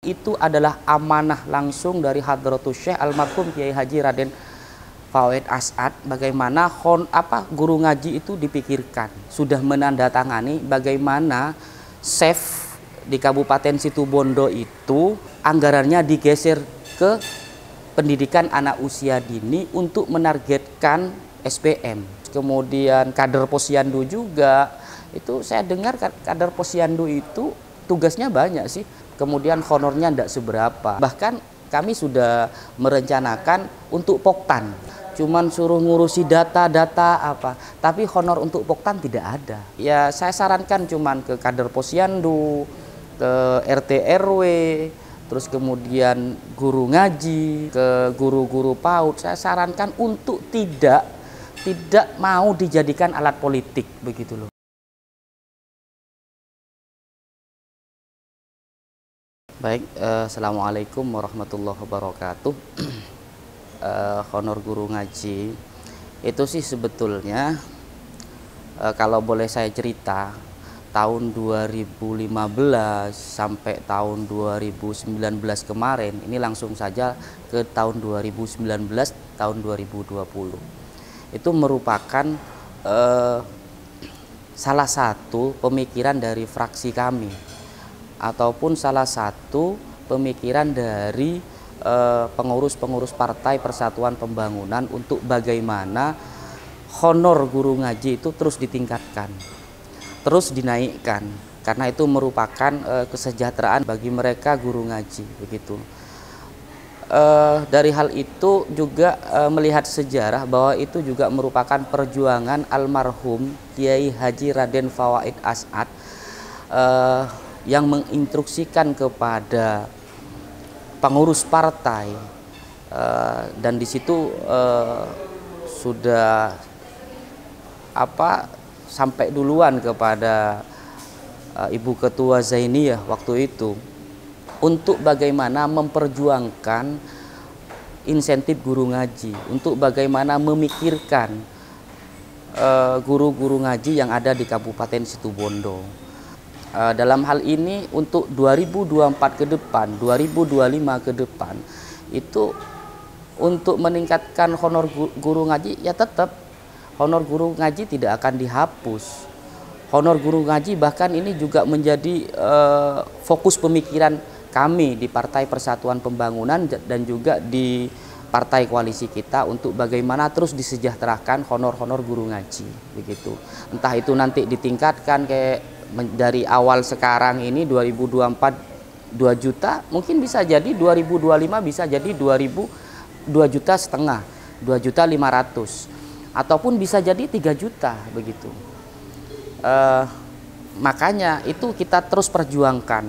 itu adalah amanah langsung dari Hadratus Syekh Almarhum Kiai Haji Raden Fauid As'ad. Bagaimana guru ngaji itu dipikirkan, sudah menandatangani bagaimana SEF di Kabupaten Situbondo itu anggarannya digeser ke pendidikan anak usia dini untuk menargetkan SPM. Kemudian kader Posyandu juga, itu saya dengar kader Posyandu itu tugasnya banyak sih, kemudian honornya tidak seberapa. Bahkan kami sudah merencanakan untuk Poktan, cuman suruh ngurusi data-data apa, tapi honor untuk Poktan tidak ada. Ya saya sarankan cuman ke kader Posyandu, ke RT RW, terus kemudian guru ngaji, ke guru-guru PAUD. Saya sarankan untuk tidak mau dijadikan alat politik, begitu loh. Baik, Assalamualaikum warahmatullahi wabarakatuh. Honor guru ngaji itu sih sebetulnya kalau boleh saya cerita, tahun 2015 sampai tahun 2019 kemarin, ini langsung saja ke tahun 2019, tahun 2020. Itu merupakan salah satu pemikiran dari fraksi kami, ataupun salah satu pemikiran dari pengurus-pengurus Partai Persatuan Pembangunan untuk bagaimana honor guru ngaji itu terus ditingkatkan, terus dinaikkan, karena itu merupakan kesejahteraan bagi mereka guru ngaji, begitu. Dari hal itu juga melihat sejarah bahwa itu juga merupakan perjuangan almarhum Kiai Haji Raden Fauid As'ad yang menginstruksikan kepada pengurus partai, dan di situ sudah sampai duluan kepada Ibu Ketua Zainiyah waktu itu untuk bagaimana memperjuangkan insentif guru ngaji, untuk bagaimana memikirkan guru-guru ngaji yang ada di Kabupaten Situbondo. Dalam hal ini untuk 2024 ke depan, 2025 ke depan, itu untuk meningkatkan honor guru ngaji, ya tetap honor guru ngaji tidak akan dihapus. Honor guru ngaji bahkan ini juga menjadi fokus pemikiran kami di Partai Persatuan Pembangunan dan juga di partai koalisi kita untuk bagaimana terus disejahterakan honor-honor guru ngaji, begitu. Entah itu nanti ditingkatkan kayak dari awal sekarang ini 2024 2 juta, mungkin bisa jadi 2025 bisa jadi 2 juta setengah, 2.500.000, ataupun bisa jadi 3 juta, begitu. Makanya itu kita terus perjuangkan,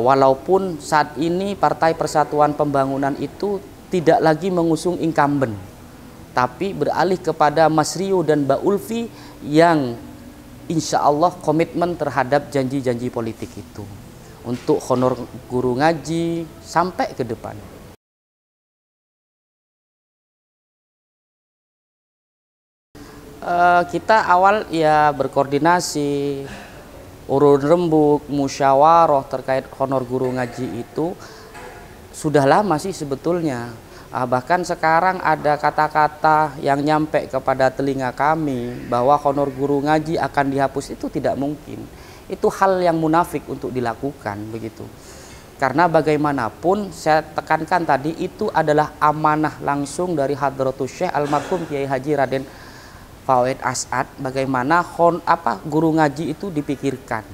walaupun saat ini Partai Persatuan Pembangunan itu tidak lagi mengusung incumbent, tapi beralih kepada Mas Rio dan Mbak Ulfi yang insya Allah komitmen terhadap janji-janji politik itu untuk honor guru ngaji sampai ke depan. Kita awal ya berkoordinasi, urun rembuk, musyawarah terkait honor guru ngaji itu sudah lama sih sebetulnya. Bahkan sekarang ada kata-kata yang nyampe kepada telinga kami bahwa honor guru ngaji akan dihapus, itu tidak mungkin. Itu hal yang munafik untuk dilakukan, begitu. Karena bagaimanapun saya tekankan tadi, itu adalah amanah langsung dari Hadratus Syekh Almarhum Kiai Haji Raden Fauid As'ad, bagaimana guru ngaji itu dipikirkan.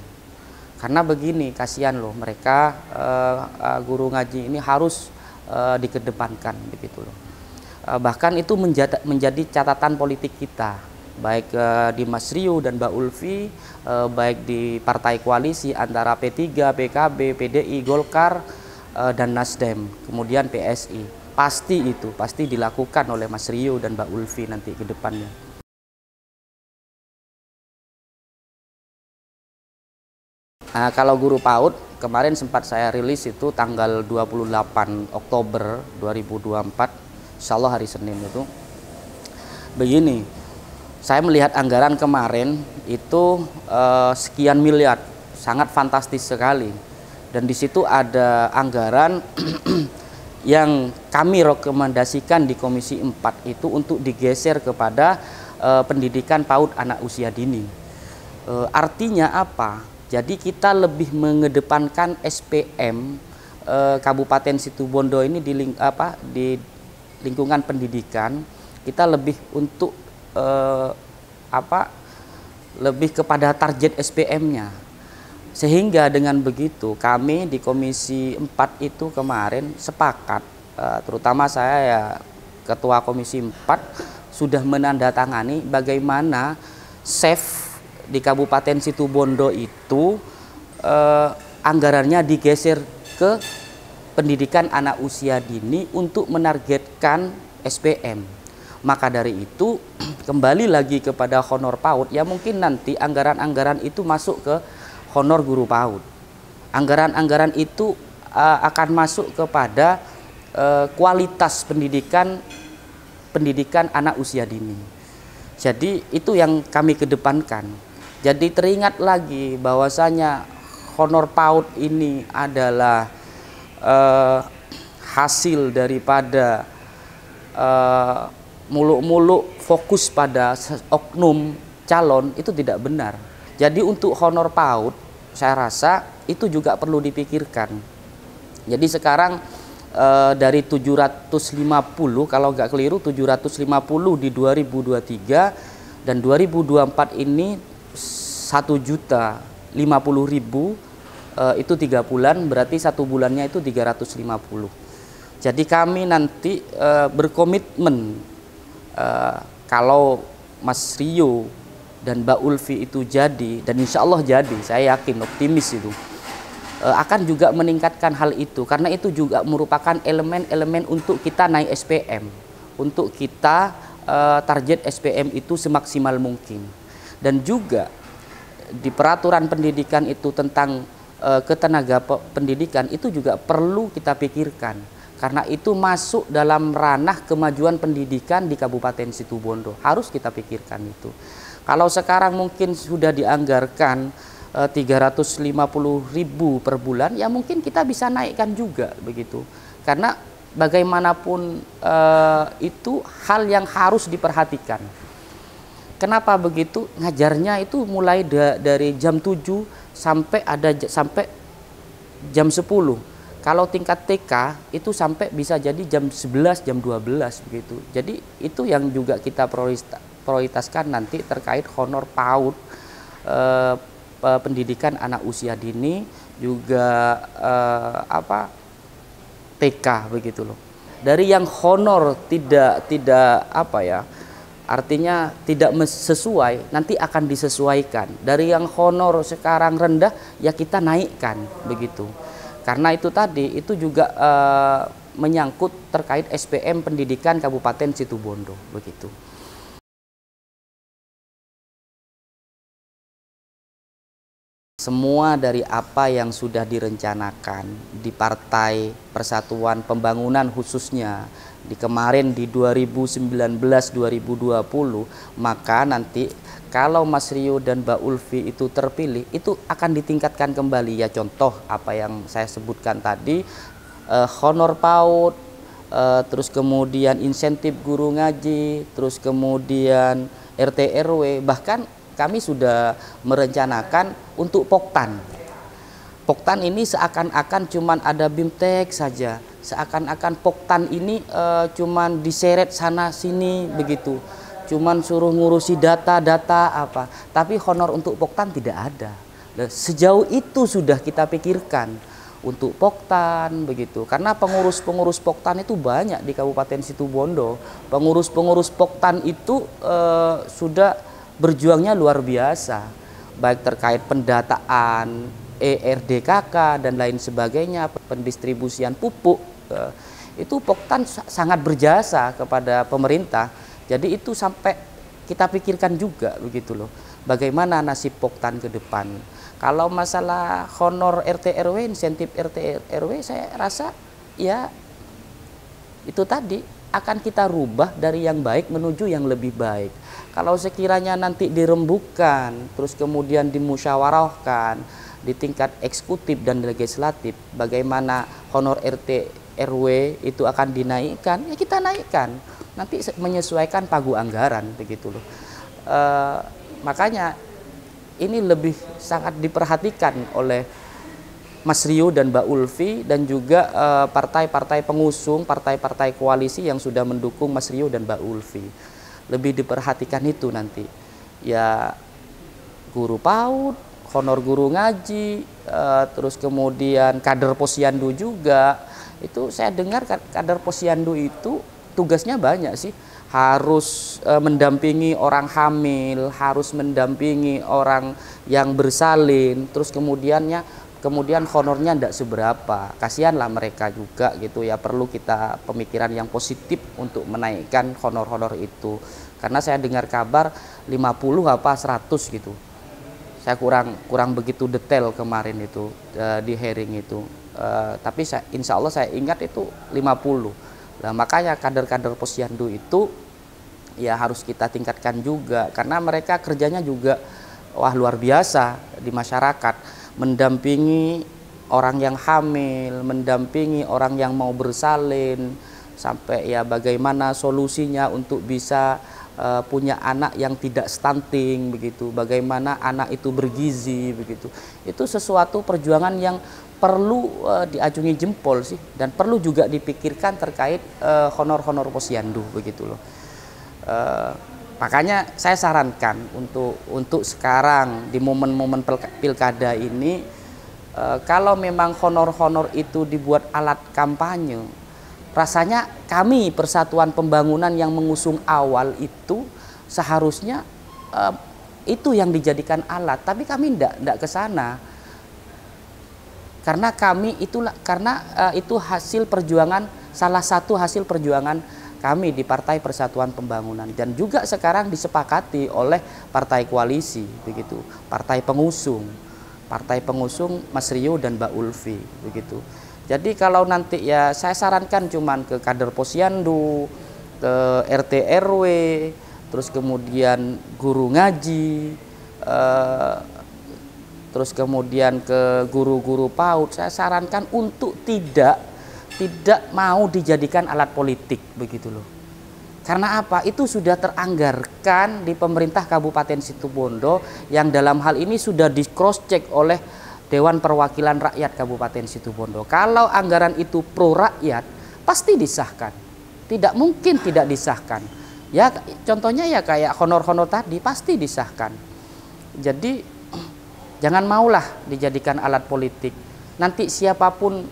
Karena begini, kasihan loh mereka, guru ngaji ini harus dikedepankan, begitu loh. Bahkan itu menjadi catatan politik kita, baik di Mas Rio dan Mbak Ulfi, baik di partai koalisi antara P3, PKB, PDI, Golkar, dan Nasdem, kemudian PSI. Pasti dilakukan oleh Mas Rio dan Mbak Ulfi nanti ke depannya. Kalau guru PAUD kemarin sempat saya rilis itu tanggal 28 Oktober 2024, insya Allah hari Senin itu. Begini, saya melihat anggaran kemarin itu sekian miliar, sangat fantastis sekali. Dan di situ ada anggaran yang kami rekomendasikan di Komisi 4 itu untuk digeser kepada pendidikan PAUD anak usia dini. Artinya apa? Jadi kita lebih mengedepankan SPM Kabupaten Situbondo ini di lingkungan pendidikan. Kita lebih untuk lebih kepada target SPM-nya. Sehingga dengan begitu kami di Komisi 4 itu kemarin sepakat, terutama saya ya Ketua Komisi 4 sudah menandatangani bagaimana SEF di Kabupaten Situbondo itu anggarannya digeser ke pendidikan anak usia dini untuk menargetkan SPM. Maka dari itu kembali lagi kepada honor PAUD, ya mungkin nanti anggaran-anggaran itu masuk ke honor guru PAUD. Anggaran-anggaran itu akan masuk kepada kualitas pendidikan anak usia dini. Jadi itu yang kami kedepankan. Jadi teringat lagi bahwasanya honor PAUD ini adalah hasil daripada muluk-muluk fokus pada oknum calon, itu tidak benar. Jadi untuk honor PAUD saya rasa itu juga perlu dipikirkan. Jadi sekarang dari 750, kalau nggak keliru 750 di 2023 dan 2024 ini 1.050.000, itu 3 bulan, berarti 1 bulannya itu 350. Jadi kami nanti berkomitmen kalau Mas Rio dan Mbak Ulfi itu jadi, dan insya Allah jadi, saya yakin, optimis itu, akan juga meningkatkan hal itu, karena itu juga merupakan elemen-elemen untuk kita naik SPM, untuk kita target SPM itu semaksimal mungkin. Dan juga di peraturan pendidikan itu tentang ketenaga pendidikan itu juga perlu kita pikirkan, karena itu masuk dalam ranah kemajuan pendidikan di Kabupaten Situbondo, harus kita pikirkan itu. Kalau sekarang mungkin sudah dianggarkan 350.000 per bulan, ya mungkin kita bisa naikkan juga begitu. Karena bagaimanapun itu hal yang harus diperhatikan. Kenapa begitu? Ngajarnya itu mulai dari jam 7 sampai jam 10. Kalau tingkat TK itu sampai bisa jadi jam 11, jam 12 begitu. Jadi itu yang juga kita prioritaskan nanti terkait honor PAUD, pendidikan anak usia dini, juga TK begitu loh. Dari yang honor tidak artinya tidak sesuai, nanti akan disesuaikan. Dari yang honor sekarang rendah, ya kita naikkan begitu. Karena itu tadi itu juga menyangkut terkait SPM pendidikan Kabupaten Situbondo begitu. Semua dari apa yang sudah direncanakan di Partai Persatuan Pembangunan khususnya di kemarin di 2019-2020, maka nanti kalau Mas Rio dan Mbak Ulfi itu terpilih, itu akan ditingkatkan kembali. Ya contoh apa yang saya sebutkan tadi, honor PAUD, terus kemudian insentif guru ngaji, terus kemudian RT RW, bahkan kami sudah merencanakan untuk Poktan. Poktan ini seakan-akan cuman ada BIMTEK saja, seakan-akan Poktan ini cuman diseret sana sini begitu, cuman suruh ngurusi data-data apa, tapi honor untuk Poktan tidak ada. Sejauh itu sudah kita pikirkan untuk Poktan begitu, karena pengurus-pengurus Poktan itu banyak di Kabupaten Situbondo. Pengurus-pengurus Poktan itu sudah berjuangnya luar biasa, baik terkait pendataan, ERDKK dan lain sebagainya, pendistribusian pupuk, itu Poktan sangat berjasa kepada pemerintah. Jadi itu sampai kita pikirkan juga begitu loh, bagaimana nasib Poktan ke depan. Kalau masalah honor RT RW, insentif RT RW, saya rasa ya itu tadi akan kita rubah dari yang baik menuju yang lebih baik. Kalau sekiranya nanti dirembukan, terus kemudian dimusyawarahkan, di tingkat eksekutif dan legislatif, bagaimana honor RT RW itu akan dinaikkan, ya kita naikkan. Nanti menyesuaikan pagu anggaran begitu loh. Makanya ini lebih sangat diperhatikan oleh Mas Rio dan Mbak Ulfi dan juga partai-partai pengusung, partai-partai koalisi yang sudah mendukung Mas Rio dan Mbak Ulfi. Lebih diperhatikan itu nanti. Ya guru PAUD, honor guru ngaji, terus kemudian kader posyandu juga. Itu saya dengar kader posyandu itu tugasnya banyak sih, harus mendampingi orang hamil, harus mendampingi orang yang bersalin, terus kemudian honornya tidak seberapa, kasihanlah mereka juga gitu ya. Perlu kita pemikiran yang positif untuk menaikkan honor-honor itu, karena saya dengar kabar 50 apa 100 gitu. Saya kurang begitu detail kemarin itu di hearing itu, tapi insya Allah saya ingat itu 50. Nah, makanya kader-kader posyandu itu ya harus kita tingkatkan juga, karena mereka kerjanya juga wah luar biasa di masyarakat, mendampingi orang yang hamil, mendampingi orang yang mau bersalin, sampai ya bagaimana solusinya untuk bisa punya anak yang tidak stunting begitu, bagaimana anak itu bergizi begitu. Itu sesuatu perjuangan yang perlu diacungi jempol sih, dan perlu juga dipikirkan terkait honor-honor posyandu begitu loh. Makanya saya sarankan untuk sekarang di momen-momen pilkada ini, kalau memang honor-honor itu dibuat alat kampanye, rasanya kami Persatuan Pembangunan yang mengusung awal itu seharusnya itu yang dijadikan alat, tapi kami tidak ke sana. Karena itu hasil perjuangan, salah satu hasil perjuangan kami di Partai Persatuan Pembangunan, dan juga sekarang disepakati oleh partai koalisi begitu, partai pengusung Mas Rio dan Mbak Ulfi begitu. Jadi kalau nanti ya saya sarankan cuman ke kader posyandu, ke RT RW, terus kemudian guru ngaji, terus kemudian ke guru-guru PAUD, saya sarankan untuk tidak mau dijadikan alat politik begitu loh. Karena apa? Itu sudah teranggarkan di pemerintah Kabupaten Situbondo, yang dalam hal ini sudah di cross check oleh Dewan Perwakilan Rakyat Kabupaten Situbondo. Kalau anggaran itu pro rakyat, pasti disahkan. Tidak mungkin tidak disahkan. Ya contohnya ya kayak honor-honor tadi, pasti disahkan. Jadi jangan maulah dijadikan alat politik. Nanti siapapun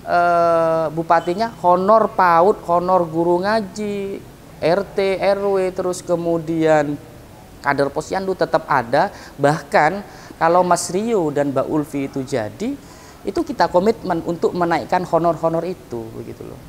bupatinya, honor PAUD, honor guru ngaji, RT, RW, terus kemudian kader posyandu tetap ada. Bahkan kalau Mas Rio dan Mbak Ulfi itu jadi, itu kita komitmen untuk menaikkan honor-honor itu begitu loh.